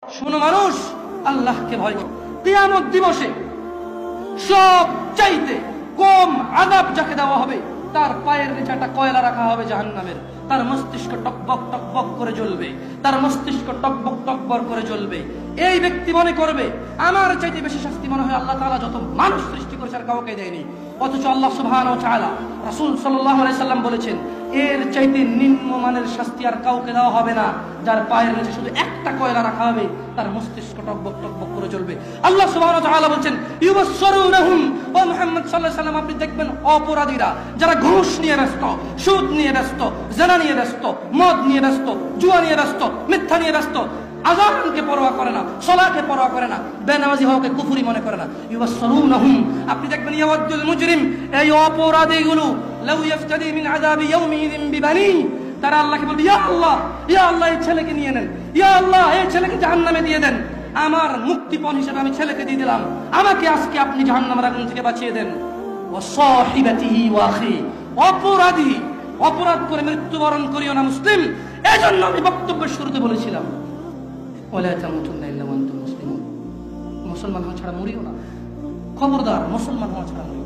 শোনো মানুষ, আল্লাহকে ভয় করো। কিয়ামত দিবসে সব চাইতে কম আযাব যাকে দেওয়া হবে, তার পায়ের নিচে একটা কয়লা রাখা হবে জাহান্নামের। তার মস্তিষ্ক টকবক টকবক করে জ্বলবে, তার মস্তিষ্ক টকবক টকবক করে জ্বলবে। এই ব্যক্তি মনে করবে আমার চাইতে বেশি শাস্তি মনে হয় আল্লাহ তাআলা যত মানুষ সৃষ্টি করেছে আর কাউকে দেয়নি। অথচ আল্লাহ সুবহানাহু ওয়া তাআলা, রাসূল সাল্লাল্লাহু আলাইহি সাল্লাম বলেছেন, এর চাইতে নিম্নমানের শাস্তি আর কাউকে দেওয়া হবে না, যার পায়ের নিচে শুধু একটা কয়লা রাখা হবে, তার মস্তিষ্ক টকবক টকবক করে জ্বলবে। আল্লাহ সুবহানাহু ওয়া তাআলা বলেন, ইউবাশশিরুনহুম, ও মুহাম্মদ সাল্লাল্লাহু আলাইহি সাল্লাম আপনি দেখবেন অপরাধীরা যারা ঘুষ নিয়ে ব্যস্ত, সুদ নিয়ে ব্যস্ত, জিনা নিয়ে ব্যস্ত, মদ নিয়ে ব্যস্ত, জুয়া নিয়ে ব্যস্ত, মিথ্যা নিয়ে ব্যস্ত, আযানকে পরোয়া করে না, সালাতকে পরোয়া করে না, বেনামাজি হওয়াকে কুফরি মনে করে না। ইউবাশশিরুনহুম, আপনি দেখবেন ইয়াওয়াদুল মুজরিম, এই অপরাধীগুলো লাউ ইফতাদি মিন আযাবি ইয়াউমিযিন বিবানি, তারা আল্লাহকে বলবে, ইয়া আল্লাহ, ইয়া আল্লাহ এই ছেলেকে নিয়ে নেন, ইয়া আল্লাহ এই ছেলেকে জাহান্নামে দিয়ে দেন, আমার মুক্তিপণ হিসেবে আমি ছেলেকে দিয়ে দিলাম, আমাকে আজকে আপনি জাহান্নামের আগুন থেকে বাঁচিয়ে দেন। ওয়া সাহিবাতিহি ওয়া আখি, অপরাধী অপরাধ করে মৃত্যুবরণ করিও না মুসলিম। এজন্য আমি বক্তব্যের শুরুতে বলেছিলাম, ওয়ালা তামুতুন্না ইল্লা ওয়া আনতুম মুসলিমুন, মুসলমান হওয়া ছাড়া মরিও না, খবরদার মুসলমান হওয়া ছাড়া মরিও না।